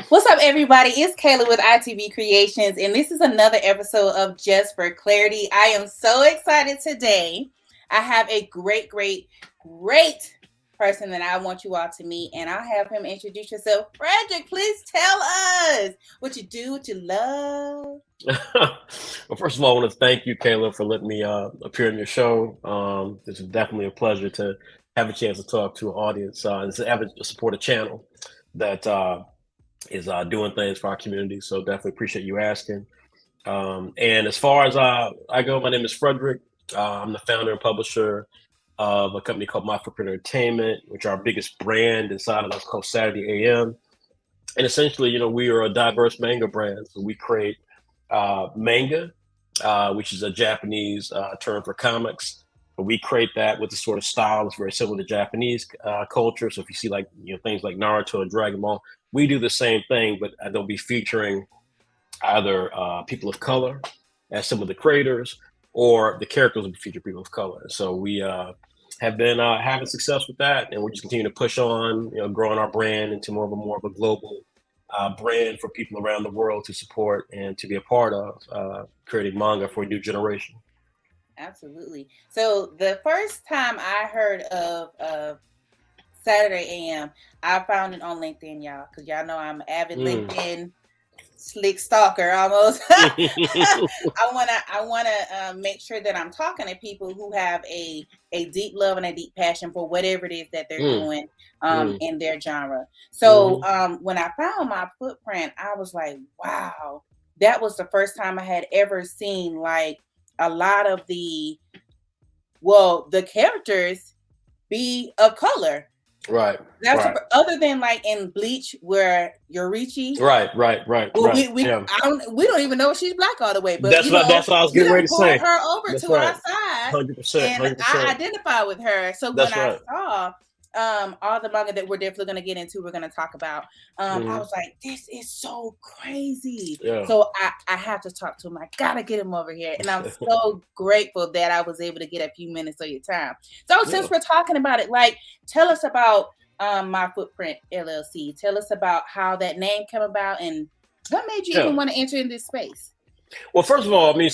What's up, everybody? It's Kayla with ITV Creations, and this is another episode of Just for Clarity. I am so excited today. I have a great person that I want you all to meet, and I'll have him introduce yourself. Frederick, please tell us what you do, what you love. Well, first of all, I want to thank you, Kayla, for letting me appear on your show. It's definitely a pleasure to have a chance to talk to an audience and to have a support a channel that is doing things for our community. So definitely appreciate you asking. And as far as I go, my name is Frederick. I'm the founder and publisher of a company called MyFutPrint Entertainment, which are our biggest brand inside of us called Saturday AM. And essentially, we are a diverse manga brand. So we create manga, which is a Japanese term for comics. But we create that with the sort of style that's very similar to Japanese culture. So if you see things like Naruto and Dragon Ball, we do the same thing, but they'll be featuring either people of color as some of the creators, or the characters will be featuring people of color. So we have been having success with that, and we're just continuing to push on, growing our brand into more of a global brand for people around the world to support and to be a part of, creating manga for a new generation. Absolutely. So the first time I heard of Saturday AM, I found it on LinkedIn, y'all, because y'all know I'm an avid LinkedIn slick stalker almost. I wanna make sure that I'm talking to people who have a deep love and a deep passion for whatever it is that they're doing in their genre. So when I found MyFutPrint, I was like, wow, that was the first time I had ever seen like a lot of the characters be of color. Right. That's right. Other than like in Bleach where Yorichi. Right. We don't even know if she's black all the way, but that's what I was getting ready to say. Her over that's to our side, 100%. and I identify with her. So that's when right. I saw all the manga that we're definitely going to get into, we're going to talk about. I was like, this is so crazy. Yeah. So I have to talk to him. I gotta get him over here, and I'm so grateful that I was able to get a few minutes of your time. So since we're talking about it, like, tell us about MyFutPrint LLC. Tell us about how that name came about and what made you even want to enter in this space. Well, first of all, we're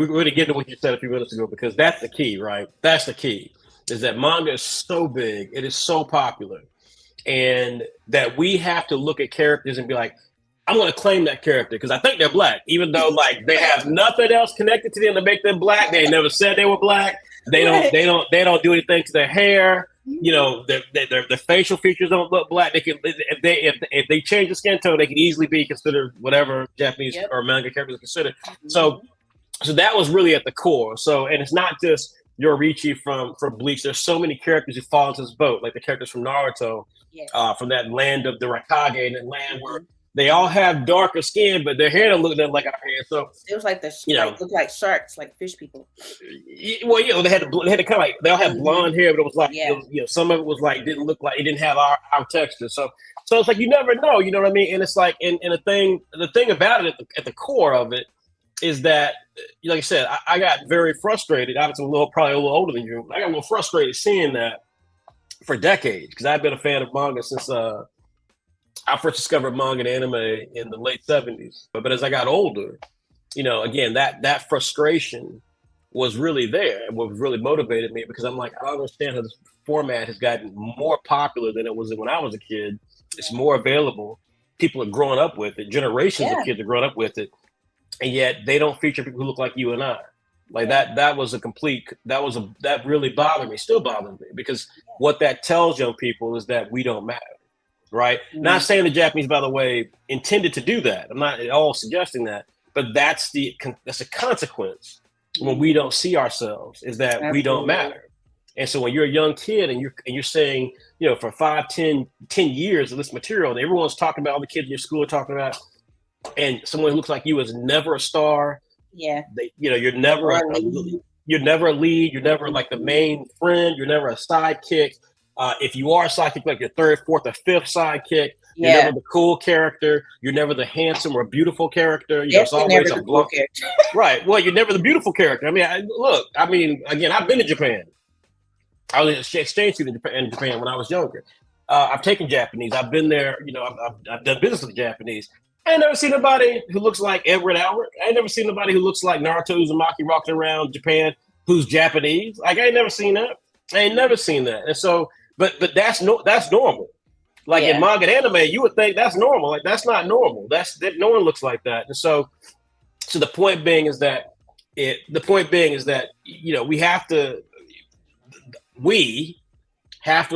going to get into what you said a few minutes ago, because that's the key, right? That's the key, is that manga is so big, it is so popular, and that we have to look at characters and be like, I'm going to claim that character because I think they're black, even though like they have nothing else connected to them to make them black. They never said they were black. They don't do anything to their hair. Their facial features don't look black. They can, if they change the skin tone, they can easily be considered whatever Japanese or manga characters are considered. So that was really at the core. So, and it's not just Yorichi from Bleach. There's so many characters who fall into this boat, like the characters from Naruto, from that land of the Raikage, and that land where they all have darker skin, but their hair don't look nothing like our hair. So it was like look like sharks, like fish people. Well, they had to kind of like, they all had blonde hair, but it was like some of it was like didn't look like, it didn't have our texture. So it's like, you never know, you know what I mean? And it's like, and the thing about it at the core of it is that, like I said, I got very frustrated. I was probably a little older than you. I got a little frustrated seeing that for decades, because I've been a fan of manga since I first discovered manga and anime in the late 70s. But as I got older, again, that frustration was really there, and what really motivated me, because I'm like, I don't understand how this format has gotten more popular than it was when I was a kid. It's more available. People are growing up with it. Generations of kids are growing up with it. And yet they don't feature people who look like you and I. Like that really bothered me, still bothers me, because what that tells young people is that we don't matter. Right. Not saying the Japanese, by the way, intended to do that. I'm not at all suggesting that, but that's a consequence when we don't see ourselves, is that we don't matter. And so when you're a young kid and you're saying, for 5, 10 years of this material, and everyone's talking about, all the kids in your school are talking about, and someone who looks like you is never a star, Yeah. You're never Or lead. you're never a lead. You're never like the main friend. You're never a sidekick. If you are a sidekick, like your third, fourth, or fifth sidekick, you're never the cool character. You're never the handsome or beautiful character. It's Definitely always never a the cool blunt. character. Right. Well, you're never the beautiful character. I mean, again, I've been to Japan. I was in exchange student in Japan when I was younger. I've taken Japanese. I've been there. I've done business with Japanese. I ain't never seen nobody who looks like Edward Albert. I ain't never seen nobody who looks like Naruto Uzumaki walking around Japan who's Japanese. Like I ain't never seen that. I ain't never seen that. And so, but that's normal. Like in manga and anime, you would think that's normal. Like that's not normal. That no one looks like that. And so the point being is that we have to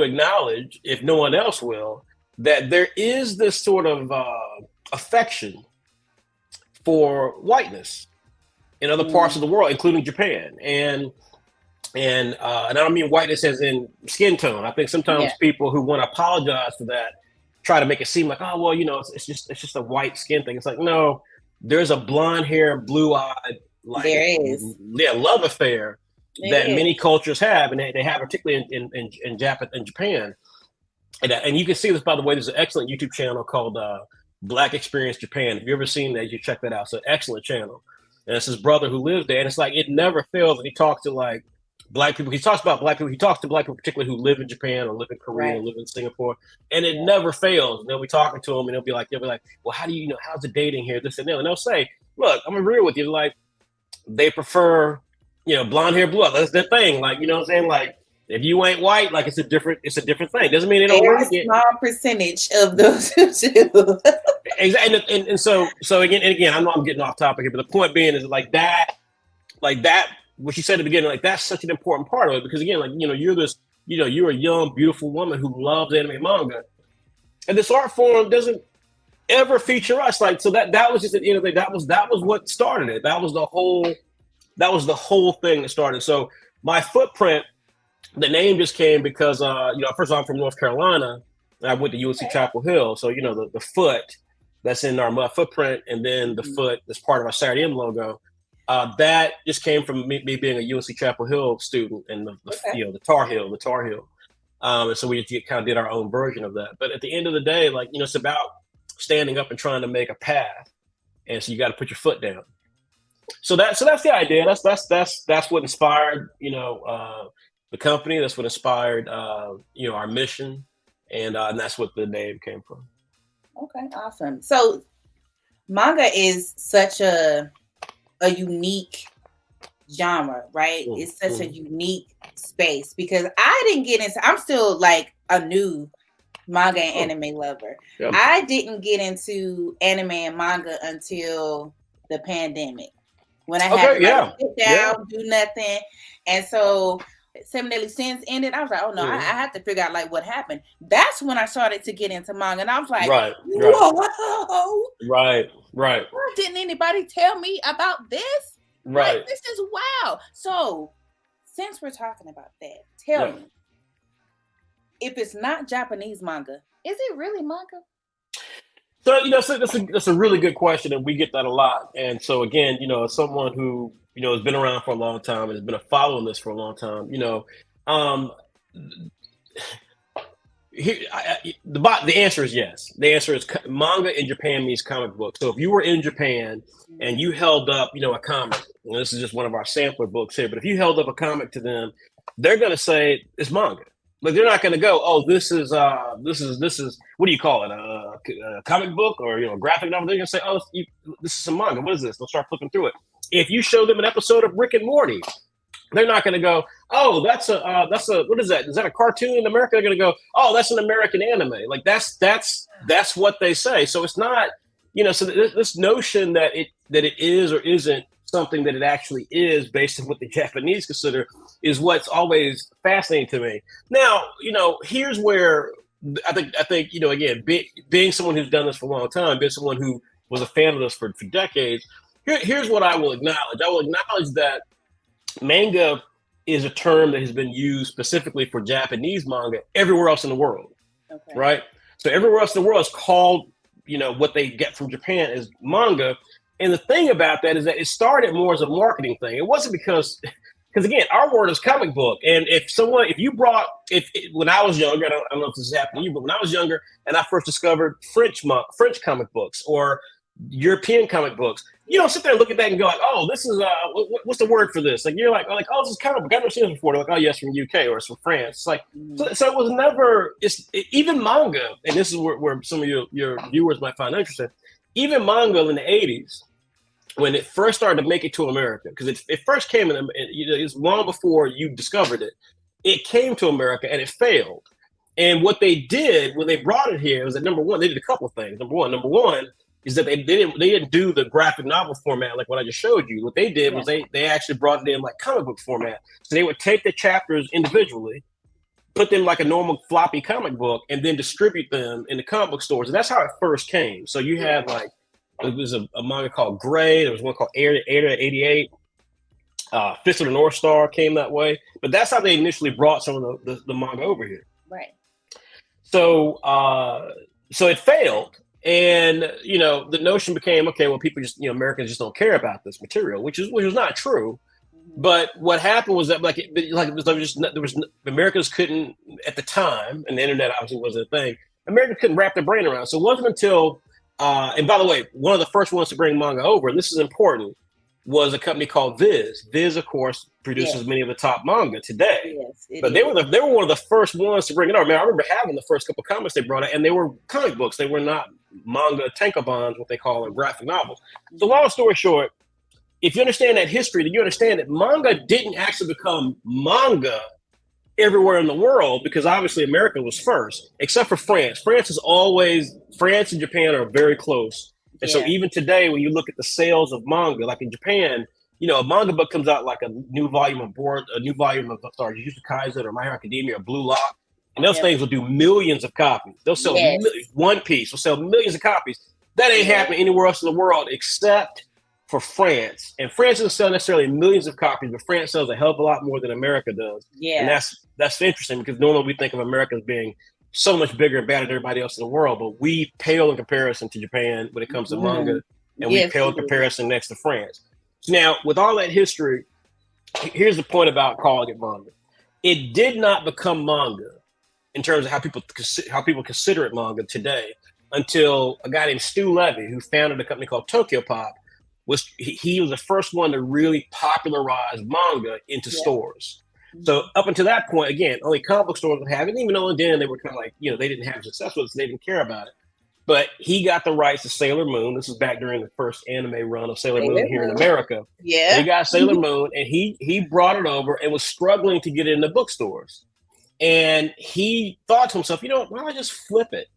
acknowledge, if no one else will, that there is this sort of affection for whiteness in other parts of the world, including Japan. And I don't mean whiteness as in skin tone. I think sometimes people who want to apologize for that try to make it seem like, oh, well, it's just a white skin thing. It's like, no, there's a blonde hair, blue eyed, like there is. Love affair that many cultures have, and they have particularly in Japan. And you can see this, by the way. There's an excellent YouTube channel called Black Experience Japan. If you've ever seen that, you check that out. It's an excellent channel. And it's his brother who lives there, and it's like it never fails. And he talks to like Black people. He talks about Black people. He talks to Black people, particularly who live in Japan or live in Korea or live in Singapore, and it never fails. And they'll be talking to him, and they'll be like, well, how do you how's the dating here? This and that. And they'll say, look, I'm gonna be real with you. Like they prefer, blonde hair, blue. That's their thing. Like, you know what I'm saying? Like if you ain't white, like it's a different thing. Doesn't mean they don't like it. Small percentage of those two. Exactly. And so again, I know I'm getting off topic here, but the point being is like that, what you said at the beginning, like that's such an important part of it, because again, like, you're a young, beautiful woman who loves anime manga, and this art form doesn't ever feature us. Like, so that was just at the end of the day, that was what started it. That was the whole thing that started. So MyFutPrint, the name just came because, first of all, I'm from North Carolina, and I went to UNC Chapel Hill. So, the foot that's in our MyFutPrint, and then the foot that's part of our Saturday M logo, that just came from me being a UNC Chapel Hill student, and the Tar Heel. And so we kind of did our own version of that. But at the end of the day, like, it's about standing up and trying to make a path. And so you got to put your foot down. So that's the idea. That's what inspired, the company. That's what inspired, our mission. And that's what the name came from. Okay, awesome. So manga is such a unique genre, right? It's such a unique space, because I didn't get into, I'm still like a new manga and anime lover. Yep. I didn't get into anime and manga until the pandemic, when I had to sit down, do nothing. And so 7 Deadly Sins ended. I was like, oh no, I have to figure out like what happened. That's when I started to get into manga, and I was like, whoa, right. Why didn't anybody tell me about this? Right. Like, this is wow. So since we're talking about that, tell me, if it's not Japanese manga, is it really manga? So, that's a really good question, and we get that a lot. And so again, as someone who, has been around for a long time and has been following this for a long time, the answer is yes. The answer is manga in Japan means comic book. So if you were in Japan and you held up, a comic, and this is just one of our sampler books here, but if you held up a comic to them, they're going to say it's manga. Like, they're not going to go, oh, this is what do you call it, a comic book or a graphic novel? They're going to say, oh, this is some manga. What is this? They'll start flipping through it. If you show them an episode of Rick and Morty, they're not going to go, oh, that's a what is that? Is that a cartoon in America? They're going to go, oh, that's an American anime. Like that's what they say. So it's not, so this notion that it is or isn't something that it actually is, based on what the Japanese consider, is what's always fascinating to me. Now, here's where I think again, being someone who's done this for a long time, being someone who was a fan of this for decades, here's what I will acknowledge. I will acknowledge that manga is a term that has been used specifically for Japanese manga everywhere else in the world, right? So everywhere else in the world is called, what they get from Japan is manga. And the thing about that is that it started more as a marketing thing. It wasn't because again, our word is comic book. And when I was younger, I don't know if this has happened to you, but when I was younger and I first discovered French comic books or European comic books, you don't sit there and look at that and go like, oh, this is what's the word for this? Like you're like, oh, this is comic book. I've never seen this before. They're like, oh, yes, from UK or it's from France. It's like, so it was never. Even manga, and this is where some of your viewers might find interesting. Even manga in the 80s, when it first started to make it to America, because it first came in, it was long before you discovered it. It came to America and it failed. And what they did when they brought it here was that number one, they did a couple of things. Number one is that they didn't do the graphic novel format like what I just showed you. What they did was they actually brought it in like comic book format. So they would take the chapters individually, put them like a normal floppy comic book, and then distribute them in the comic book stores. And that's how it first came. So you had like, it was a manga called Gray. There was one called Ada 88. Fist of the North Star came that way. But that's how they initially brought some of the manga over here. Right. So it failed. And, the notion became, okay, well, people just, Americans just don't care about this material, which was not true. But what happened was that Americans couldn't at the time, and the internet obviously wasn't a thing. Americans couldn't wrap their brain around. So it wasn't until, and by the way, one of the first ones to bring manga over, and this is important, was a company called Viz. Viz, of course, produces many of the top manga today. Yes, but they were one of the first ones to bring it over. Man, I remember having the first couple of comics they brought out, and they were comic books. They were not manga tankobons, what they call in graphic novels. So long story short, if you understand that history, then you understand that manga didn't actually become manga everywhere in the world, because obviously America was first, except for France. France and Japan are very close. And so even today, when you look at the sales of manga, like in Japan, a manga book comes out like a new volume of Jujutsu Kaisen or My Hero Academia or Blue Lock, and those things will do millions of copies. They'll sell One Piece will sell millions of copies. That ain't happening anywhere else in the world except for France. And France doesn't sell necessarily millions of copies, but France sells a hell of a lot more than America does. Yeah. And that's interesting, because normally we think of America as being so much bigger and better than everybody else in the world, but we pale in comparison to Japan when it comes to manga, and we pale in comparison next to France. So now, with all that history, here's the point about calling it manga. It did not become manga in terms of how people consider it manga today until a guy named Stu Levy, who founded a company called Tokyo Pop, he was the first one to really popularize manga into stores. So up until that point, again, only comic book stores would have it. Even though then they were kind of like, they didn't have success with it, so they didn't care about it. But he got the rights to Sailor Moon. This is back during the first anime run of Sailor Moon here in America. Yeah. And he got Sailor Moon, and he brought it over and was struggling to get it in the bookstores. And he thought to himself, why don't I just flip it?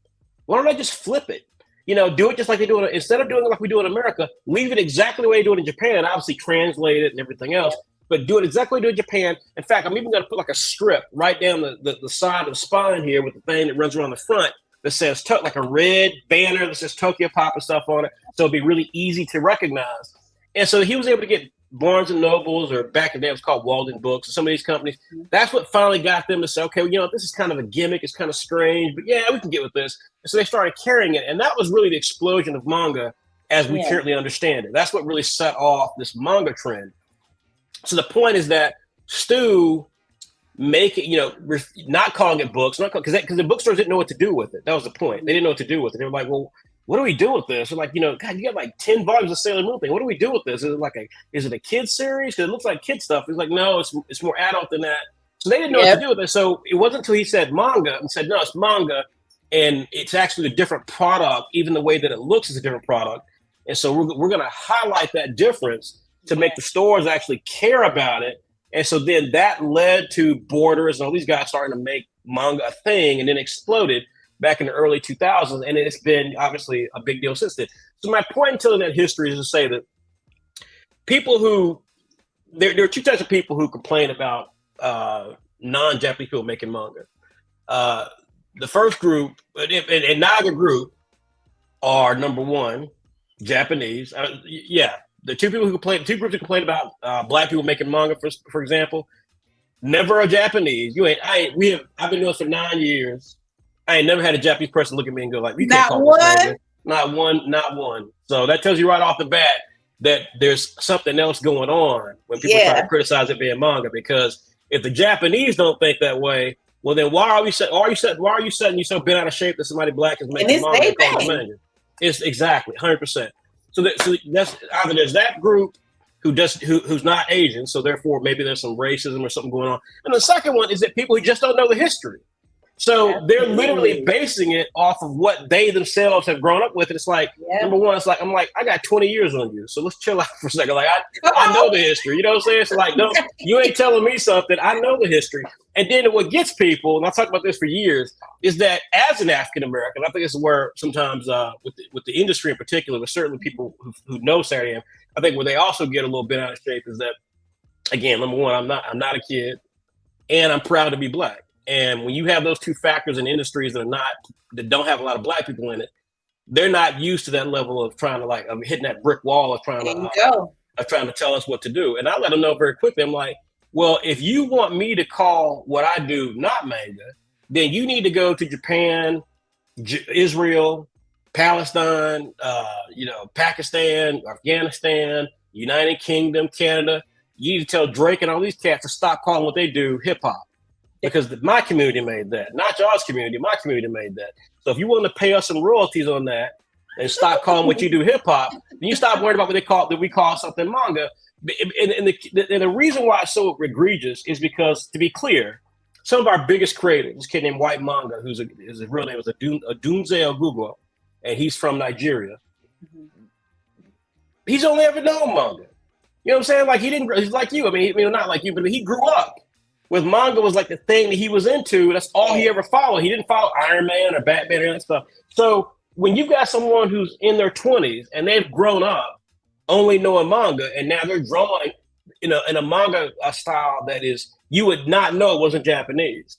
Why don't I just flip it? Do it just like they do it. Instead of doing it like we do in America, leave it exactly the way they do it in Japan, obviously translate it and everything else. Yeah. But do it exactly like we do in Japan. In fact, I'm even going to put like a strip right down the side of the spine here with the thing that runs around the front that says, like a red banner that says Tokyo Pop and stuff on it. So it'll be really easy to recognize. And so he was able to get Barnes and Nobles, or back in the day it was called Walden Books, and some of these companies. That's what finally got them to say, okay, this is kind of a gimmick. It's kind of strange, but yeah, we can get with this. And so they started carrying it. And that was really the explosion of manga as we currently understand it. That's what really set off this manga trend. So the point is that Stu not calling it books, because the bookstores didn't know what to do with it. That was the point. They didn't know what to do with it. They were like, well, what do we do with this? They're like, God, you got like 10 volumes of Sailor Moon thing. What do we do with this? Is it a kid series? Because it looks like kid stuff. It's like, no, it's more adult than that. So they didn't know what to do with it. So it wasn't until he said manga and said, no, it's manga, and it's actually a different product. Even the way that it looks is a different product. And so we're going to highlight that difference to make the stores actually care about it. And so then that led to Borders and all these guys starting to make manga a thing, and then exploded back in the early 2000s. And it's been obviously a big deal since then. So my point in telling that history is to say that there are two types of people who complain about non-Japanese people making manga. The first group, and neither group are, number one, Japanese. The two groups who complain about black people making manga, for example, never are Japanese. I've been doing this for 9 years. I ain't never had a Japanese person look at me and go like, "You can't call this manga." Not one. So that tells you right off the bat that there's something else going on when people try to criticize it being manga. Because if the Japanese don't think that way, well, then why are you setting you so bent out of shape that somebody black is making manga and calling it manga? It's exactly 100%. So that's either there's that group who's not Asian, so therefore maybe there's some racism or something going on. And the second one is that people who just don't know the history. So they're literally basing it off of what they themselves have grown up with. And it's like, number one, it's like, I'm like, I got 20 years on you. So let's chill out for a second. Like, I know the history. You know what I'm saying? It's like, no, you ain't telling me something. I know the history. And then what gets people, and I talk about this for years, is that as an African-American, I think this is where sometimes with the industry in particular, with certainly people who know Saturday AM, I think where they also get a little bit out of shape is that, again, number one, I'm not a kid, and I'm proud to be black. And when you have those two factors in industries that don't have a lot of black people in it, they're not used to that level of trying to of hitting that brick wall of trying to tell us what to do. And I let them know very quickly. I'm like, well, if you want me to call what I do not manga, then you need to go to Japan, Israel, Palestine, Pakistan, Afghanistan, United Kingdom, Canada. You need to tell Drake and all these cats to stop calling what they do hip hop. Because my community made that, not y'all's community. My community made that. So if you want to pay us some royalties on that and stop calling what you do hip hop, then you stop worrying about what we call something manga. And the reason why it's so egregious is because, to be clear, some of our biggest creators, this kid named White Manga, his real name is Adunze Ogugo, and he's from Nigeria. He's only ever known manga. You know what I'm saying? Like he's like you. I mean, not like you, but he grew up with manga was like the thing that he was into. That's all he ever followed. He didn't follow Iron Man or Batman or that stuff. So when you've got someone who's in their 20s and they've grown up only knowing manga, and now they're drawing in a manga style that is, you would not know it wasn't Japanese.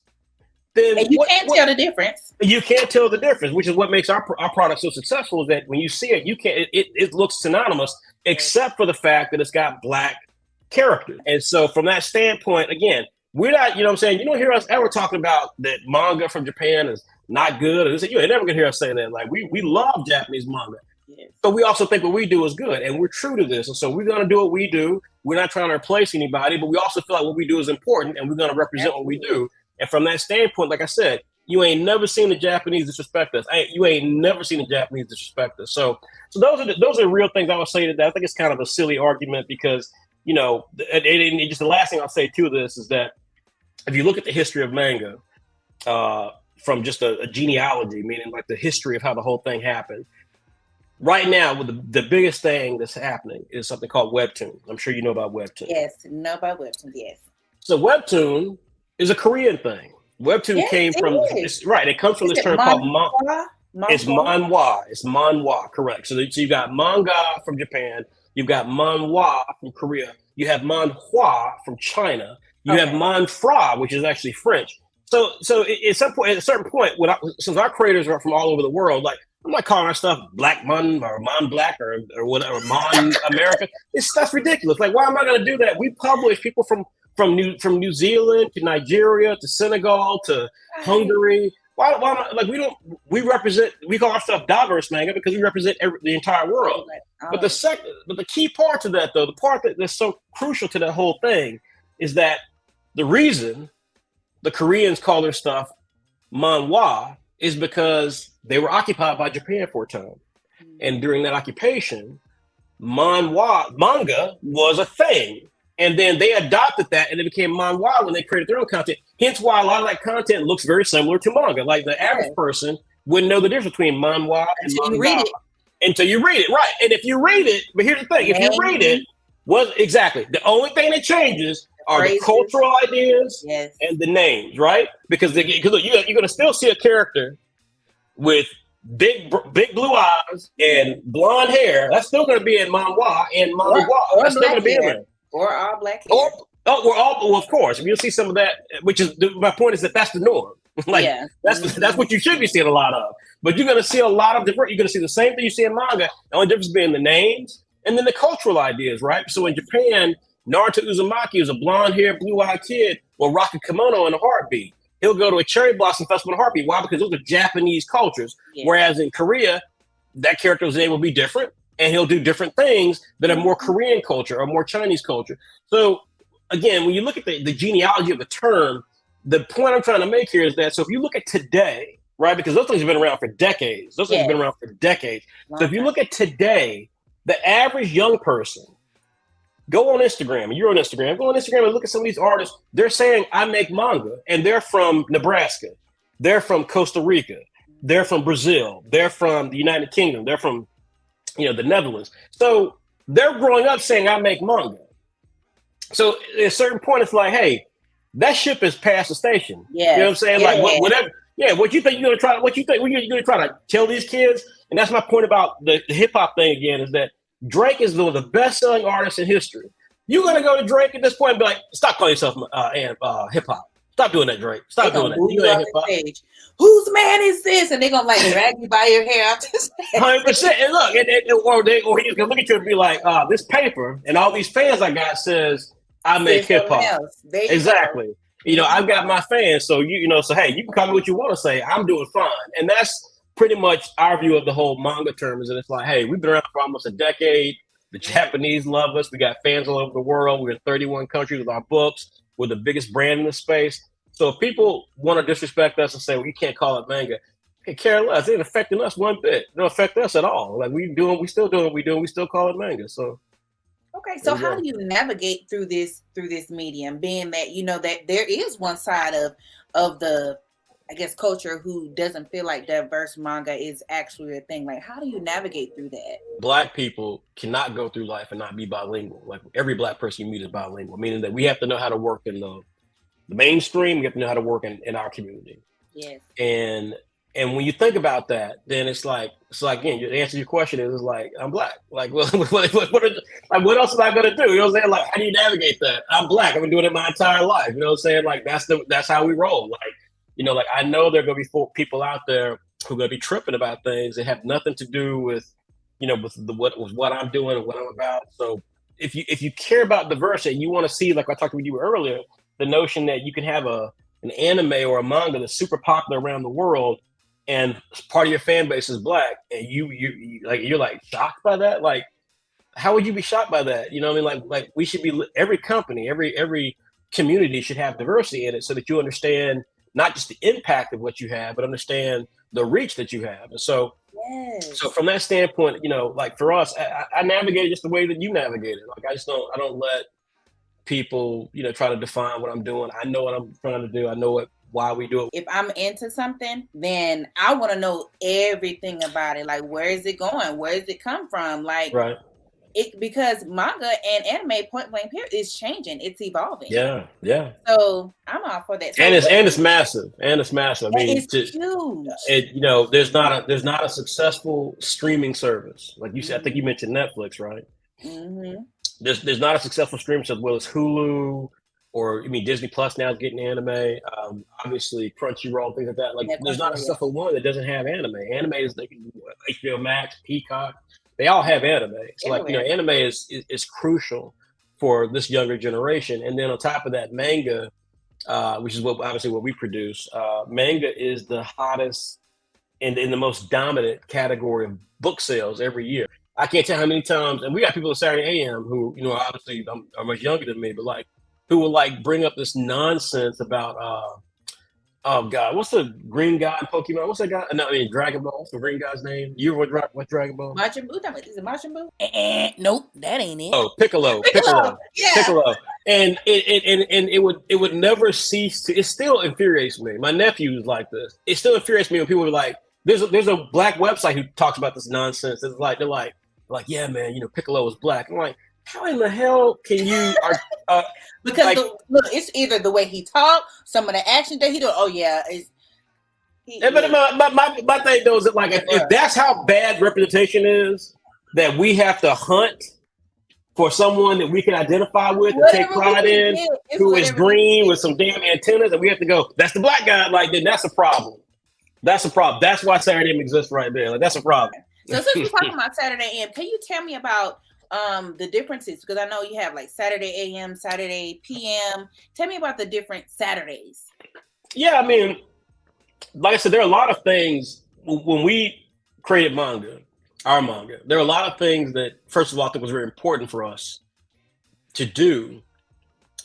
Then and you can't tell the difference. You can't tell the difference, which is what makes our product so successful. Is that when you see it, you can't. It looks synonymous, except for the fact that it's got black characters. And so from that standpoint, again, we're not, you know what I'm saying? You don't hear us ever talking about that manga from Japan is not good. Or you ain't never gonna hear us say that. Like we love Japanese manga. But we also think what we do is good, and we're true to this. And so we're gonna do what we do. We're not trying to replace anybody, but we also feel like what we do is important, and we're gonna represent what we do. And from that standpoint, like I said, you ain't never seen the Japanese disrespect us. You ain't never seen the Japanese disrespect us. So those are the real things I would say to that. I think it's kind of a silly argument because, you know, and just the last thing I'll say to this is that if you look at the history of manga, from just a genealogy, meaning like the history of how the whole thing happened, right now, with the biggest thing that's happening is something called Webtoon. I'm sure you know about Webtoon. Yes, know about Webtoon, yes. So Webtoon is a Korean thing. Webtoon came from, it comes from this term called manhwa. It's manhwa. It's manhwa, correct. So you got manga from Japan. You've got manhwa from Korea. You have manhwa from China. You have manfra, which is actually French. So at a certain point, since our creators are from all over the world, like I'm not calling our stuff Black Mon or Mon Black or whatever, Mon America. That's ridiculous. Like, why am I going to do that? We publish people from New Zealand to Nigeria to Senegal to Hungary. Why we call our stuff diverse manga because we represent the entire world. But the key part to that, though, the part that's so crucial to that whole thing is that the reason the Koreans call their stuff manhwa is because they were occupied by Japan for a time. And during that occupation, manga was a thing. And then they adopted that and it became manhwa when they created their own content. Hence why a lot of that content looks very similar to manga. Like the average person wouldn't know the difference between manhwa and manga until you read it. Right. And if you read it, but here's the thing, if you read it, the only thing that changes are the cultural ideas and the names, right? Because look, you're going to still see a character with big blue eyes and blonde hair. That's still going to be in manhwa and manhwa. That's still going to be in there. Or all black hair. Of course. You'll see some of that, which is my point is that's the norm. That's what you should be seeing a lot of. But you're going to see a lot of different. You're going to see the same thing you see in manga. The only difference being the names and then the cultural ideas, right? So in Japan, Naruto Uzumaki is a blonde-haired, blue-eyed kid will rock a kimono in a heartbeat. He'll go to a cherry blossom festival in a heartbeat. Why? Because those are Japanese cultures. Yeah. Whereas in Korea, that character's name will be different. and he'll do different things that are more Korean culture or more Chinese culture. So again, when you look at the genealogy of the term, the point I'm trying to make here is that, so if you look at today, right, because those things have been around for decades. Those things have been around for decades. So if you look at today, the average young person, go on Instagram, and you're on Instagram, go on Instagram and look at some of these artists. They're saying, I make manga, and they're from Nebraska. They're from Costa Rica. They're from Brazil. They're from the United Kingdom. They're from, the Netherlands. So they're growing up saying, I make manga. So at a certain point, it's like, hey, that ship has passed the station. Yeah. You know what I'm saying? Yeah. Like whatever. Yeah, what you think you're gonna try? What you think you're gonna try to tell these kids? And that's my point about the hip hop thing again, is that Drake is one of the best selling artists in history. You're gonna go to Drake at this point and be like, stop calling yourself hip hop. Stop doing that, Drake. Stop doing that. You ain't hip hop. Whose man is this? And they're gonna like drag you by your hair out this 100%. And look, or he's gonna look at you and be like, this paper and all these fans I got says I make hip hop. Exactly. I've got my fans, so so hey, you can call me what you want to say. I'm doing fine, and that's pretty much our view of the whole manga term. Is that it's like, hey, we've been around for almost a decade. The Japanese love us. We got fans all over the world. We're in 31 countries with our books. We're the biggest brand in the space. So if people want to disrespect us and say, well, you can't call it manga, hey, care less. It ain't affecting us one bit. It don't affect us at all. Like we still doing what we do. We still call it manga. So. Okay, so how do you navigate through this medium, being that that there is one side of the, I guess, culture who doesn't feel like diverse manga is actually a thing? Like, how do you navigate through that? Black people cannot go through life and not be bilingual. Like every Black person you meet is bilingual, meaning that we have to know how to work in the mainstream. We have to know how to work in our community. Yes. And when you think about that, then it's like again, the answer to your question is like, I'm Black. Like, what else am I gonna do? You know what I'm saying? Like, how do you navigate that? I'm Black. I've been doing it my entire life. You know what I'm saying? Like, that's how we roll. Like, like I know there are gonna be people out there who are gonna be tripping about things that have nothing to do with, with what I'm doing and what I'm about. So if you care about diversity, you want to see, like I talked with you earlier, the notion that you can have an anime or a manga that's super popular around the world, and part of your fan base is Black, and you're like shocked by that. Like, how would you be shocked by that? You know what I mean? Like we should be, every company, every community should have diversity in it, so that you understand not just the impact of what you have, but understand the reach that you have. And so, so from that standpoint, like for us, I navigate just the way that you navigate it. Like I don't let people, try to define what I'm doing. I know what I'm trying to do. I know why we do it. If I'm into something, then I want to know everything about it. Like, where is it going? Where does it come from? Like, right. Because manga and anime, point blank period, is changing. It's evolving. Yeah. So I'm all for that. So and it's massive. And it's massive. I mean, it's huge. There's not a successful streaming service like you said. I think you mentioned Netflix, right? Mm-hmm. There's not a successful streaming service, whether it's Hulu or Disney Plus now is getting anime. Obviously Crunchyroll, things like that. Like there's not a successful one that doesn't have anime. Anime is like HBO Max, Peacock. They all have anime. So like, anime is crucial for this younger generation. And then on top of that, manga, which is what we produce, manga is the hottest and in the most dominant category of book sales every year. I can't tell how many times, and we got people at Saturday AM who, obviously are much younger than me, but like, who will like bring up this nonsense about, oh God, what's the green guy in Pokemon? What's that guy? No, I mean Dragon Ball. What's the green guy's name? You ever what Dragon Ball? Majin Buu. Is it Majin Buu? Nope, that ain't it. Oh, Piccolo. Yeah. Piccolo. And it would never cease to. It still infuriates me. My nephew's like this. It still infuriates me when people are like, there's a Black website who talks about this nonsense. It's like they're like, yeah, man, Piccolo is Black. I'm like, how in the hell can you? Because like, look, it's either the way he talked, some of the action that he do. Oh yeah, but my thing though is that like if that's how bad representation is, that we have to hunt for someone that we can identify with and take pride in, who is green with some damn antennas, and we have to go, that's the Black guy. Like then that's a problem. That's a problem. That's why Saturday AM exists right there. Like that's a problem. So since we're talking about Saturday AM, can you tell me about the differences? Because I know you have like Saturday AM, Saturday PM. Tell me about the different Saturdays. Yeah, I mean, like I said, there are a lot of things. When we created manga, our manga. There are a lot of things that, first of all, I think was very important for us to do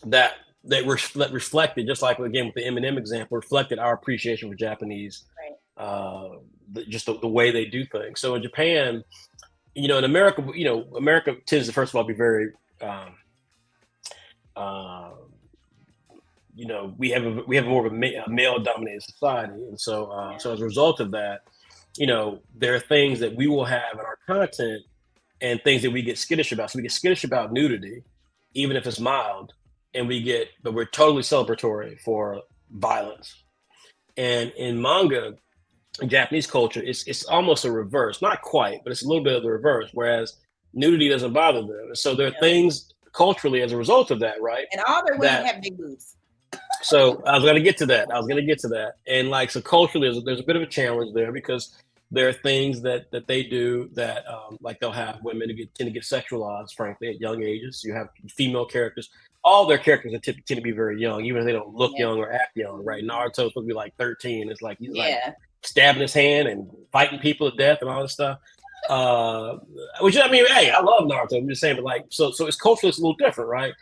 that reflected, just like again with the Eminem example, reflected our appreciation for Japanese, just the way they do things. So in Japan, in America, America tends to, first of all, be very, we have more of a male-dominated society, and so so as a result of that, there are things that we will have in our content and things that we get skittish about. So we get skittish about nudity, even if it's mild, and but we're totally celebratory for violence. And in manga, in Japanese culture, it's almost a reverse, not quite, but it's a little bit of the reverse. Whereas nudity doesn't bother them, so there are things culturally as a result of that, right? And all their women have big boobs. So I was going to get to that. And so culturally, there's a bit of a challenge there because there are things that they do that, like they'll have women tend to get sexualized, frankly, at young ages. You have female characters. All their characters tend to be very young, even if they don't look young or act young, right? Naruto's supposed to be like 13. It's like he's like stabbing his hand and fighting people to death and all this stuff. Which, I mean, hey, I love Naruto. I'm just saying, but so it's culturally, it's a little different, right?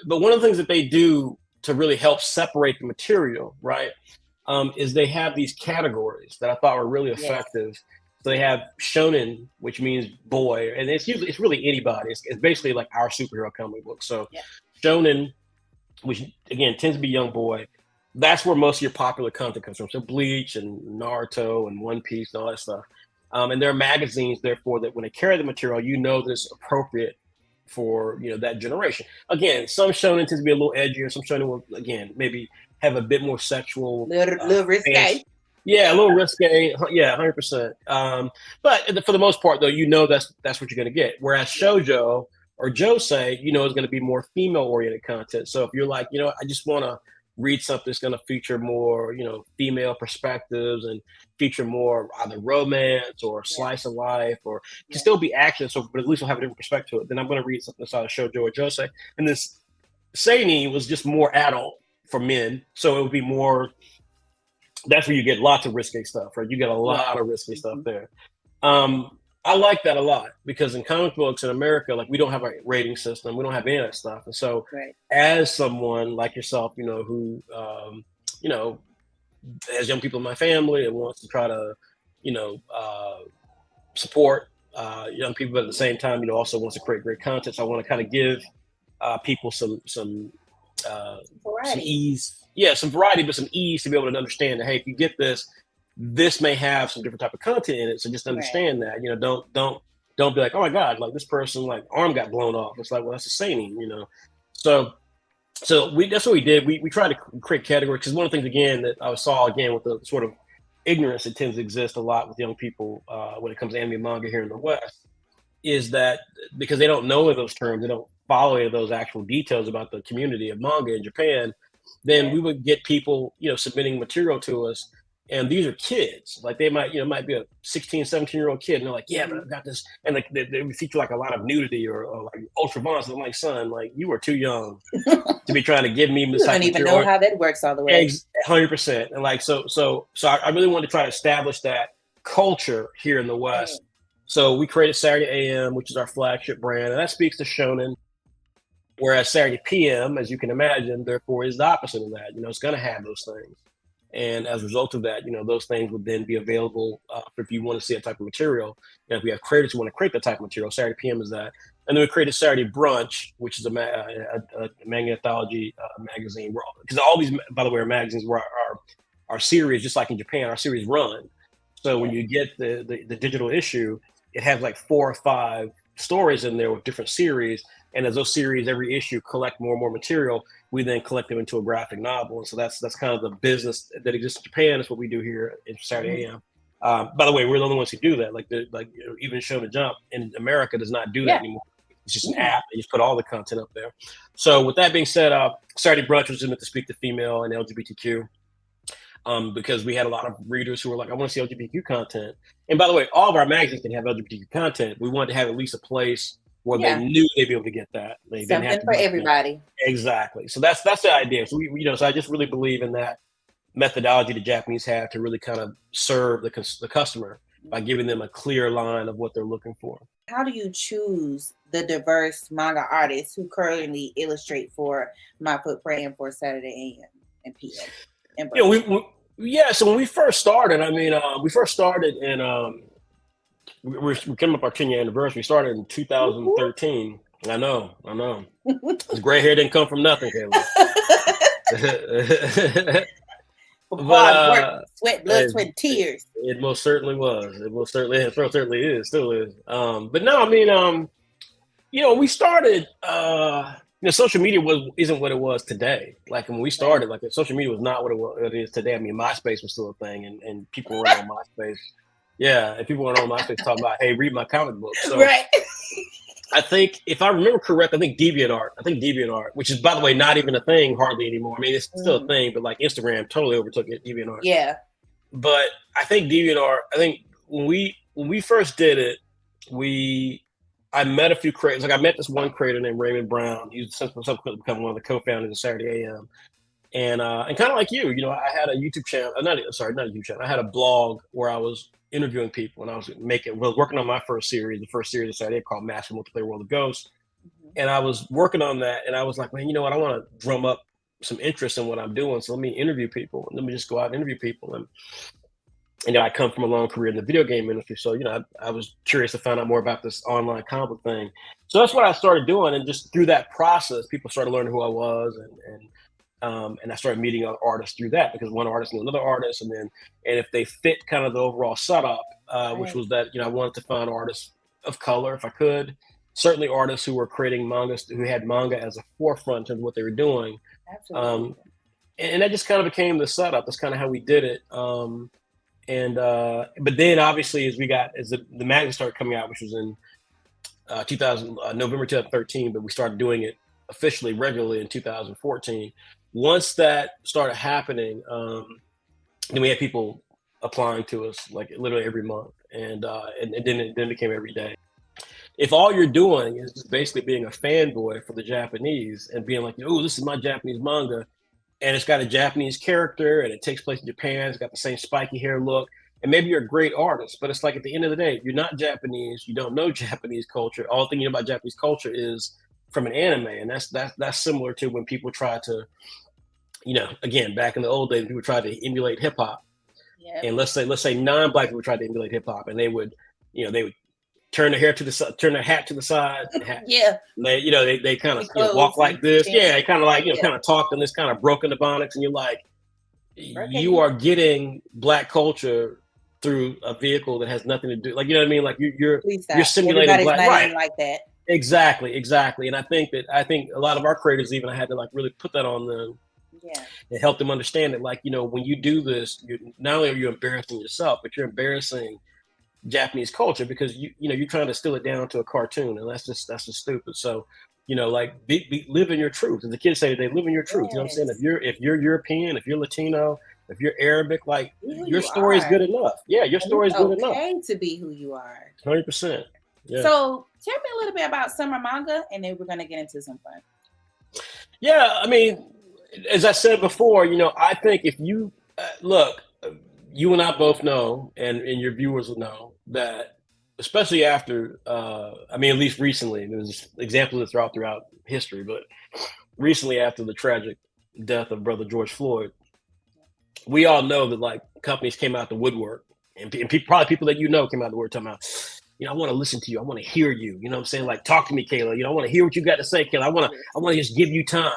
But one of the things that they do to really help separate the material, right, is they have these categories that I thought were really effective. So they have shonen, which means boy, and it's really anybody. It's basically like our superhero comic book. So shonen, which again tends to be young boy, that's where most of your popular content comes from. So Bleach and Naruto and One Piece and all that stuff. And there are magazines, therefore, that when they carry the material, that it's appropriate for that generation. Again, some shonen tends to be a little edgier. Some shonen will, again, maybe have a bit more sexual, little risque. Yeah, a little risque. Yeah, 100%. But for the most part, though, that's what you're going to get. Whereas shoujo or josei, is going to be more female-oriented content. So if you're like, I just want to read something that's going to feature more, female perspectives and feature more either romance or slice of life, or it can still be action. So, but at least we'll have a different perspective to it. Then I'm going to read something that's either shoujo or josei. And this seinen was just more adult for men, so it would be more. That's where you get lots of risque stuff, right? You get a lot of risque stuff there. I like that a lot because in comic books in America, like we don't have a rating system, we don't have any of that stuff, and so as someone like yourself, who has young people in my family and wants to try to, support young people, but at the same time, also wants to create great content. So I want to kind of give people some ease. Yeah, some variety, but some ease to be able to understand that, hey, if you get this may have some different type of content in it. So just understand that, don't be like, oh my God, like this person, like arm got blown off. It's like, well, that's a seinen, So that's what we did. We tried to create categories because one of the things, again, that I saw again with the sort of ignorance that tends to exist a lot with young people when it comes to anime and manga here in the West is that because they don't know those terms, they don't follow any of those actual details about the community of manga in Japan, then we would get people, submitting material to us. And these are kids, like they might be a 16, 17-year-old kid. And they're like, yeah, but I've got this. And like they would feature like a lot of nudity or like ultra violence. And I'm like, son, like you were too young to be trying to give me this. You don't even know how that works all the way. 100%. And like, so I really wanted to try to establish that culture here in the West. So we created Saturday AM, which is our flagship brand. And that speaks to shonen. Whereas Saturday PM, as you can imagine, therefore is the opposite of that. It's going to have those things. And as a result of that, those things would then be available if you want to see that type of material. And if we have creators who want to create that type of material, Saturday PM is that. And then we created Saturday Brunch, which is a manga anthology magazine. Because all these, by the way, are magazines where our series, just like in Japan, our series run. So when you get the digital issue, it has like 4 or 5 stories in there with different series. And as those series, every issue collect more and more material, we then collect them into a graphic novel. And so that's kind of the business that exists in Japan. That's what we do here in Saturday AM. By the way, we're the only ones who do that. Even Shonen Jump in America does not do that anymore. It's just an app. They just put all the content up there. So with that being said, Saturday Brunch was meant to speak to female and LGBTQ. Because we had a lot of readers who were like, I want to see LGBTQ content. And by the way, all of our magazines can have LGBTQ content. We wanted to have at least a place where they knew they'd be able to get that. They Something didn't have to for everybody. Exactly. So that's the idea. So so I just really believe in that methodology the Japanese have to really kind of serve the customer. by giving them a clear line of what they're looking for. How do you choose the diverse manga artists who currently illustrate for MyFutPrint and for Saturday AM and PM? So when we first started, we came up our 10-year anniversary. We started in 2013. I know. This gray hair didn't come from nothing, Kayla. Work, sweat, blood, sweat, tears. It most certainly was. It certainly is, still is. But no, we started. Social media isn't what it was today. Like when we started, like social media was not what it is today. I mean, MySpace was still a thing, and people were on MySpace. Yeah, and people were on MySpace talking about, hey, read my comic book. So right. I think, if I remember correctly, I think DeviantArt, which is, by the way, not even a thing hardly anymore. I mean, it's still a thing, but like Instagram totally overtook it, DeviantArt. Yeah. But I think DeviantArt, when we first did it, I met a few creators. Like I met this one creator named Raymond Brown. He's subsequently become one of the co-founders of Saturday AM. And kind of like you, I had a YouTube channel. Not a YouTube channel. I had a blog where I was interviewing people, and I was working on my first series, the first series of Saturday called Master Multiplayer World of Ghosts. And I was working on that, and I was like, man, you know what? I want to drum up some interest in what I'm doing. So let me interview people. Let me just go out and interview people. And I come from a long career in the video game industry. So, I was curious to find out more about this online comic book thing. So that's what I started doing. And just through that process, people started learning who I was, and I started meeting other artists through that, because one artist knew another artist, and if they fit kind of the overall setup, which was that I wanted to find artists of color if I could, certainly artists who were creating mangas, who had manga as a forefront of what they were doing. Absolutely. And that just kind of became the setup. That's kind of how we did it. But then obviously as the magazine started coming out, which was in November 2013, but we started doing it officially regularly in 2014. Once that started happening, then we had people applying to us like literally every month, and then it became every day. If all you're doing is just basically being a fanboy for the Japanese and being like, oh, this is my Japanese manga, and it's got a Japanese character and it takes place in Japan, it's got the same spiky hair look, and maybe you're a great artist, but it's like at the end of the day, you're not Japanese, you don't know Japanese culture. All the thing you know about Japanese culture is from an anime, and that's similar to when people try to, again, back in the old days, people tried to emulate hip hop. Yep. And let's say non-black people tried to emulate hip hop, and they would turn their hat to the side. Yeah. They kind of walk like this. Yeah, they kind of like kind of talk in this kind of broken Ebonics, and you're like, you are getting black culture through a vehicle that has nothing to do, like, you know what I mean? Like you're simulating black, right? Like that. Exactly. And I think a lot of our creators even had to like really put that on them. Yeah. And help them understand that, like, when you do this, not only are you embarrassing yourself, but you're embarrassing Japanese culture, because you're trying to distill it down to a cartoon, and that's just stupid. So like live in your truth. As the kids say today, live in your truth. Yes. You know what I'm saying? If you're European, if you're Latino, if you're Arabic, like your story is good enough. Yeah, your story is good enough. Okay to be who you are. 100%. Yeah. So tell me a little bit about summer manga, and then we're gonna get into some fun. Yeah, I mean, as I said before, I think if you look, you and I both know, and your viewers will know, that especially after, at least recently, there's examples throughout history, but recently after the tragic death of Brother George Floyd, we all know that like companies came out the woodwork, and probably people that came out the woodwork talking about, I want to listen to you. I want to hear you. You know what I'm saying? Like, talk to me, Kayla. I want to hear what you got to say, Kayla. I want to just give you time.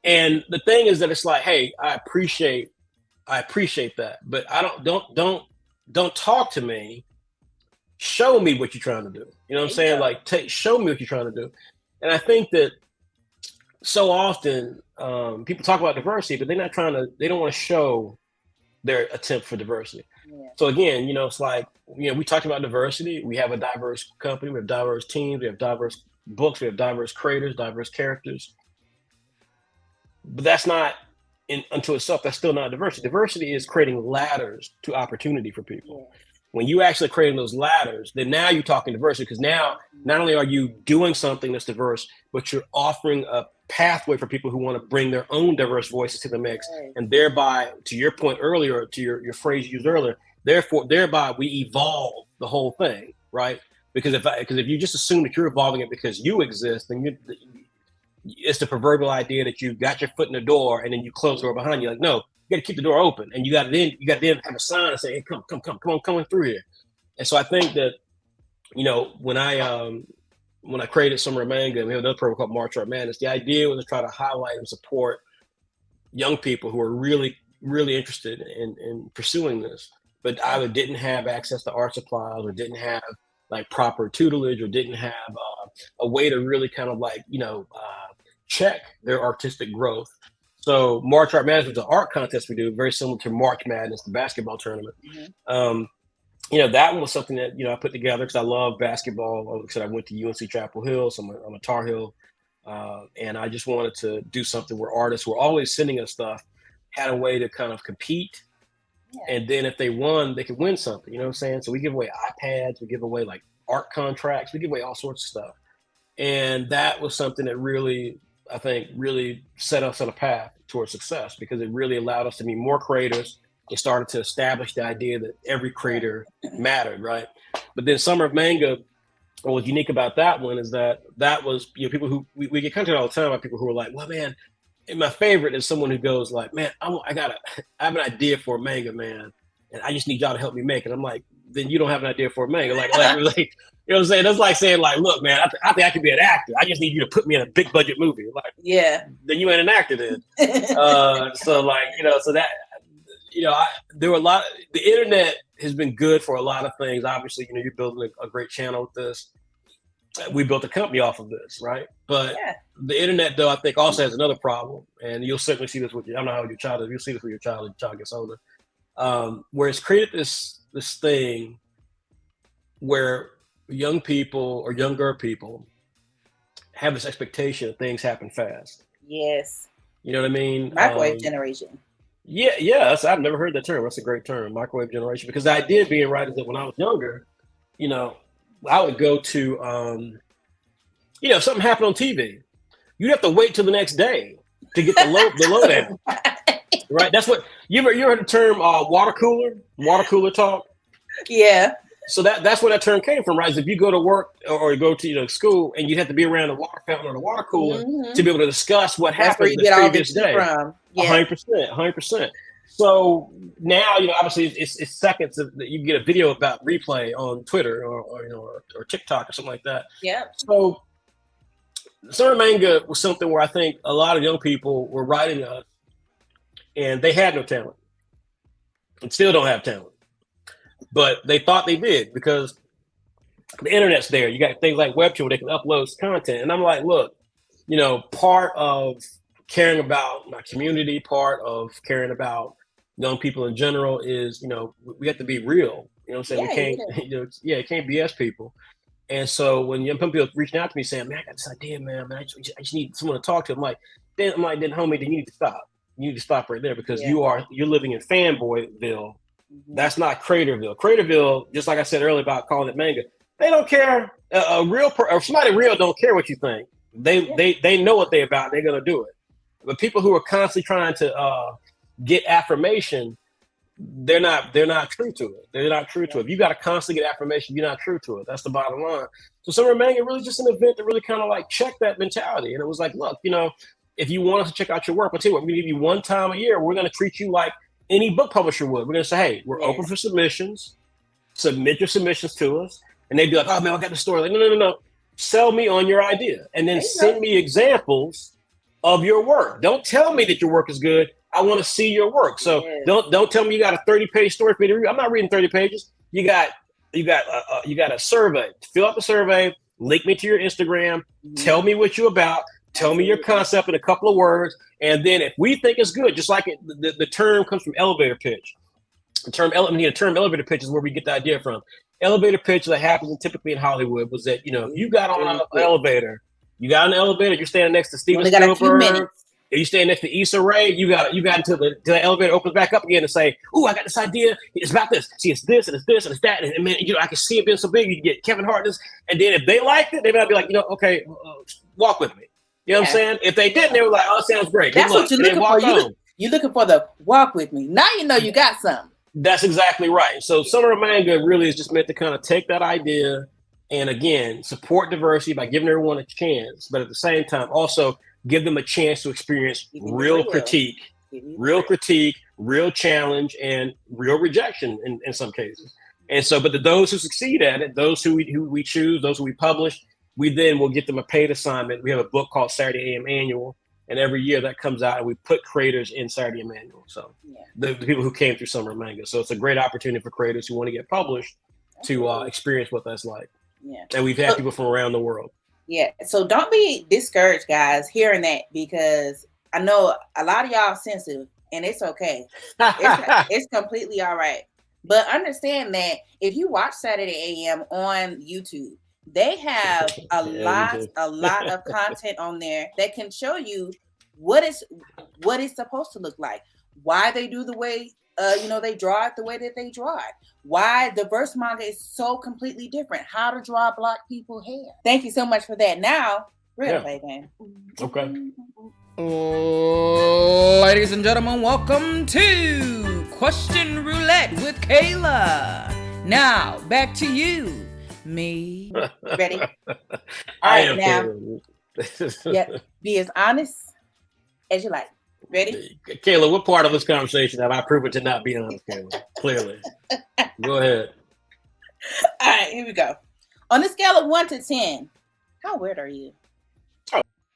And the thing is that it's like, hey, I appreciate that, but don't talk to me. Show me what you're trying to do. You know what I'm saying? Like, show me what you're trying to do. And I think that so often people talk about diversity, but they don't want to show their attempt for diversity. Yeah. So again, it's like, we talked about diversity. We have a diverse company. We have diverse teams. We have diverse books. We have diverse creators, diverse characters. But that's not, unto itself, that's still not diversity. Diversity is creating ladders to opportunity for people. Yeah. When you actually creating those ladders, then now you're talking diversity, because now not only are you doing something that's diverse, but you're offering a pathway for people who want to bring their own diverse voices to the mix, and thereby, to your point earlier, to your phrase you used earlier, Therefore, thereby we evolve the whole thing, right? Because if you just assume that you're evolving it because you exist, then it's the proverbial idea that you got your foot in the door and then you close the door behind you. Like, no, you got to keep the door open, and you got to then have a sign and say, "Hey, come on through here." And so I think that, when I created Summer Manga, we have another program called March Art Madness. The idea was to try to highlight and support young people who are really, really interested in pursuing this, but either didn't have access to art supplies, or didn't have like proper tutelage, or didn't have a way to really kind of like, check their artistic growth. So March Art Madness was an art contest we do, very similar to March Madness, the basketball tournament. That one was something that, I put together because I love basketball. Like I said, I went to UNC Chapel Hill, so I'm a Tar Heel. And I just wanted to do something where artists who were always sending us stuff had a way to kind of compete. Yeah. And then if they won, they could win something, you know what I'm saying? So we give away iPads, we give away like art contracts, we give away all sorts of stuff. And that was something that really, I think, really set us on a path towards success, because it really allowed us to be more creators. It started to establish the idea that every creator mattered, right? But then Summer of Manga, what was unique about that one is that was, people who we get contacted all the time by people who are like, well, man, and my favorite is someone who goes like, man, I have an idea for a manga, man, and I just need y'all to help me make it. I'm like, then you don't have an idea for a manga. Like, you know what I'm saying? That's like saying like, look, man, I think I could be an actor. I just need you to put me in a big budget movie. Like, yeah, then you ain't an actor then. So like, so that, there were the internet has been good for a lot of things. Obviously, you're building a great channel with this. We built a company off of this, right? But the internet, though, I think also has another problem, and you'll certainly see this with I don't know how your child is. You'll see this with your child as your child gets older, where it's created this thing where young people or younger people have this expectation that things happen fast. Yes. You know what I mean? Microwave generation. Yeah. I've never heard that term. That's a great term, microwave generation. Because the idea being, right, is that when I was younger, I would go to, if something happened on TV, you'd have to wait till the next day to get the lowdown. Right? That's what you ever heard the term water cooler talk? Yeah. So that's where that term came from, right? Is if you go to work or you go to school and you have to be around the water fountain or the water cooler to be able to discuss what happened the previous day. 100%. So now, obviously it's seconds that you get a video about replay on Twitter or TikTok or something like that. Yeah. So Summer Manga was something where I think a lot of young people were writing us and they had no talent and still don't have talent, but they thought they did because the internet's there. You got things like Webtoon where they can upload content. And I'm like, look, part of caring about my community, part of caring about young people in general is, we have to be real. You know what I'm saying? We can't, it can't BS people. And so when young people reaching out to me saying, man, I got this idea, man, I just need someone to talk to. I'm like, then homie, then you need to stop. You need to stop right there because you're living in fanboyville. Mm-hmm. That's not Creatorville. Creatorville, just like I said earlier about calling it manga, they don't care. Or somebody real don't care what you think. They know what they're about. They're gonna do it. But people who are constantly trying to get affirmation, they're not true to it. They're not true to it. If you got to constantly get affirmation, you're not true to it. That's the bottom line. So Summer Manga really just an event that really kind of like checked that mentality. And it was like, look, if you want us to check out your work, we'll tell you what, we're going to give you one time a year. We're going to treat you like any book publisher would. We're going to say, hey, we're open for submissions. Submit your submissions to us. And they'd be like, oh, man, I got the story. Like, no. Sell me on your idea. And then send me examples of your work. Don't tell me that your work is good. I want to see your work. So don't tell me you got a 30-page story for me to read. I'm not reading 30 pages. You got a survey. Fill out the survey. Link me to your Instagram. Mm-hmm. Tell me what you're about. Tell me your concept in a couple of words. And then if we think it's good, just like the term comes from elevator pitch. The term elevator pitch is where we get the idea from. Elevator pitch that happens typically in Hollywood was that, you got on an elevator. You got an elevator. You're standing next to Steven Spielberg. If you stand next to Issa Rae, you got until the elevator opens back up again and say, "Ooh, I got this idea. It's about this. See, it's this and it's this and it's that." And man, I can see it being so big. You can get Kevin Hart this, and then if they liked it, they might be like, okay, walk with me. You know what I'm saying? If they didn't, they were like, "Oh, it sounds great." That's what you're looking for. You're looking for the walk with me. Now you know you got something. That's exactly right. So summer of manga really is just meant to kind of take that idea and again support diversity by giving everyone a chance, but at the same time also give them a chance to experience real challenge, and real rejection in some cases. And so, but those who succeed at it, those who we choose, those who we publish, we then will get them a paid assignment. We have a book called Saturday AM Annual, and every year that comes out, and we put creators in Saturday AM Annual. So the people who came through summer manga. So it's a great opportunity for creators who want to get published to experience what that's like. Yeah, and we've had people from around the world. Yeah, so don't be discouraged, guys, hearing that, because I know a lot of y'all sensitive, and it's okay. It's completely all right. But understand that if you watch Saturday AM on YouTube, they have a lot of content on there that can show you what it's supposed to look like, why they do the way they draw it the way that they draw it, why diverse manga is so completely different, how to draw Black people hair. Thank you so much for that. Now we're gonna play a game. Okay. Ladies and gentlemen, welcome to Question Roulette with Kayla. Now back to you, me. Ready? All right, now. Be as honest as you like. Ready? Kayla, what part of this conversation have I proven to not be honest, Kayla? Clearly. Go ahead. All right, here we go. On a scale of 1 to 10, how weird are you?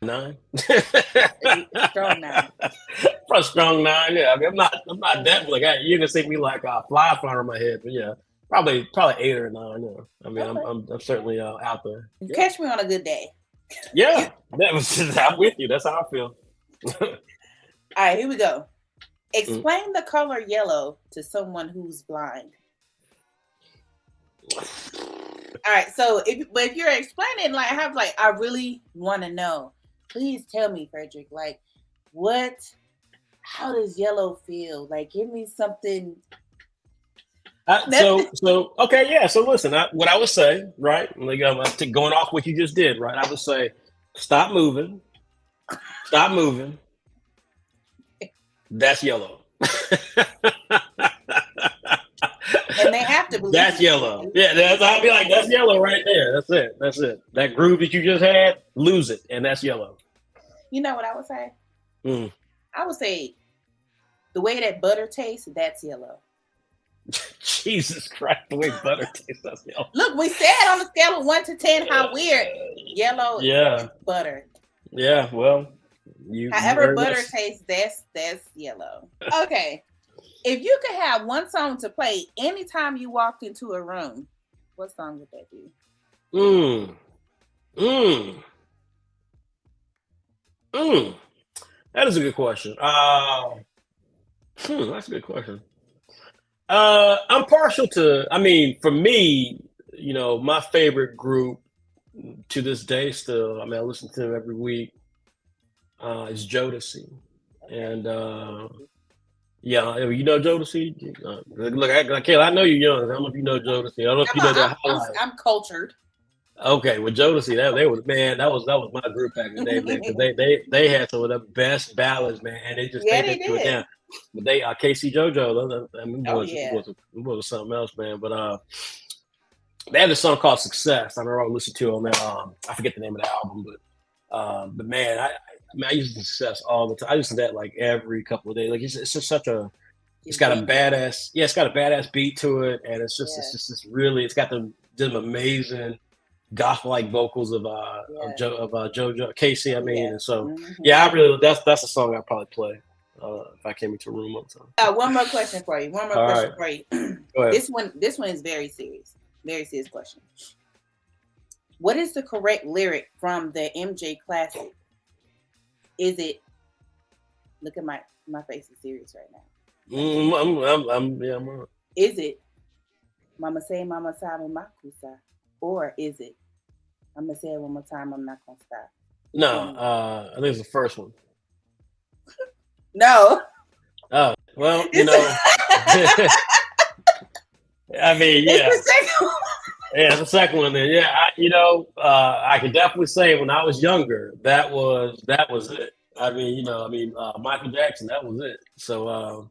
9. Strong 9. Probably strong 9. Yeah, I mean, I'm not that like you're gonna see me like a fly flying in my head, but yeah, probably 8 or 9. Yeah. I mean, okay. I'm certainly out there. You catch me on a good day. Yeah, I'm with you. That's how I feel. All right, here we go. Explain the color yellow to someone who's blind. All right, so if you're explaining, I really want to know. Please tell me, Frederick, how does yellow feel? Like, give me something. Okay, yeah. So listen, what I would say, right? Like, going off what you just did, right? I would say, stop moving. Stop moving. That's yellow. And they have to believe that's yellow. Yeah, I'll be like, that's yellow right there. That's it. That groove that you just had, lose it, and that's yellow. You know what I would say? I would say the way that butter tastes, that's yellow. Jesus Christ, the way butter tastes, that's yellow. Look, we said on a scale of 1 to 10, how weird yellow is butter. Yeah, well. However butter tastes, that's yellow. Okay. If you could have one song to play anytime you walked into a room, what song would that be? That is a good question. That's a good question. I'm partial to, for me, my favorite group to this day still, I listen to them every week, is Jodeci. And yeah, you know Jodeci? Look, Kayla, I know you're young. I don't know if you know Jodeci. I don't know if you know that. I'm cultured. Okay, with Jodeci, that was my group back in the day, man. Because they had some of the best ballads, man, and they just they threw it down. But they KC JoJo, was something else, man. But they had a song called "Success." I remember I listened to on that. I forget the name of the album, but man, I use Success all the time. I listen to that like every couple of days. Like it's just such a, it's got a badass beat to it, and it's got them amazing gospel-like vocals of JoJo Casey. And so that's a song I'd probably play if I came into a room one time. One more question for you. Go ahead. This one is very serious question. What is the correct lyric from the MJ classic? Is it? Look at my face is serious right now. I'm on. Is it? Mama say, Mama sabe makusa, or is it? I'm gonna say it one more time. I'm not gonna stop. No, I think it's the first one. No. Oh well, I mean, yeah. It's the second one. Yeah, the second one. Then, yeah, I could definitely say when I was younger, that was it. Michael Jackson, that was it. So,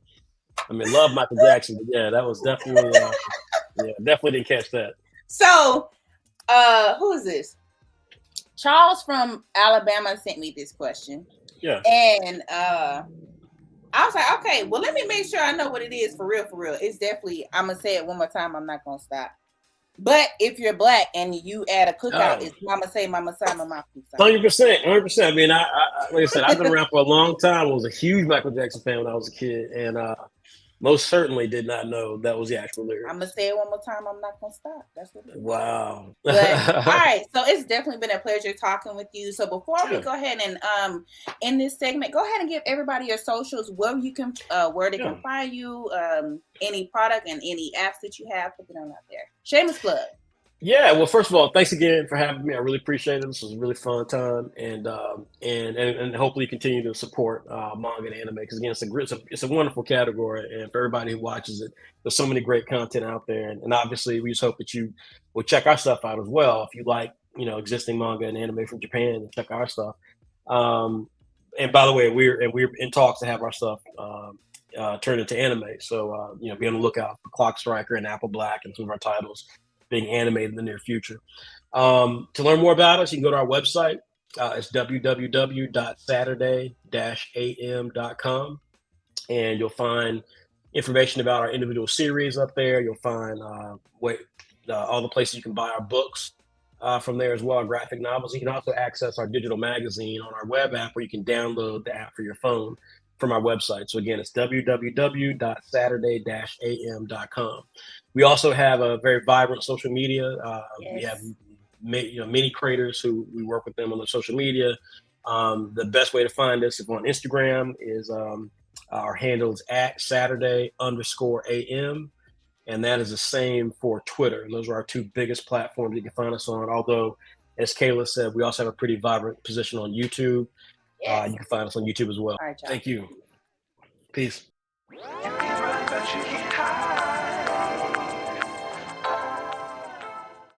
I mean, love Michael Jackson, but yeah, that was definitely, definitely didn't catch that. So, who is this? Charles from Alabama sent me this question. Yeah. And I was like, okay, well, let me make sure I know what it is for real, for real. It's definitely, I'm going to say it one more time. I'm not going to stop. But if you're black and you add a cookout, it's mama say, mama say, mama 100%. I mean, I like I said, I've been around for a long time. I was a huge Michael Jackson fan when I was a kid. And most certainly did not know that was the actual lyrics. I'm going to say it one more time. I'm not going to stop. That's what it is. Wow. But, all right. So it's definitely been a pleasure talking with you. So before we go ahead and in this segment, go ahead and give everybody your socials, where you can, where they can find you, any product and any apps that you have. Put it on out there. Shameless plug. Yeah, well, first of all, thanks again for having me. I really appreciate it. This was a really fun time, and hopefully continue to support manga and anime, because again, it's a wonderful category, and for everybody who watches it, there's so many great content out there, and obviously we just hope that you will check our stuff out as well. If you like, existing manga and anime from Japan, check our stuff. And by the way, we're in talks to have our stuff turned into anime, so be on the lookout for Clock Striker and Apple Black and some of our titles being animated in the near future. To learn more about us, you can go to our website. It's www.saturday-am.com, and you'll find information about our individual series up there. You'll find all the places you can buy our books from there as well, our graphic novels. You can also access our digital magazine on our web app, where you can download the app for your phone from our website. So again, it's www.saturday-am.com. We also have a very vibrant social media. We have many creators who we work with them on the social media. The best way to find us on Instagram is our handle is @Saturday_AM. And that is the same for Twitter. And those are our two biggest platforms you can find us on. Although, as Kayla said, we also have a pretty vibrant position on YouTube. You can find us on YouTube as well. All right, thank you. Peace.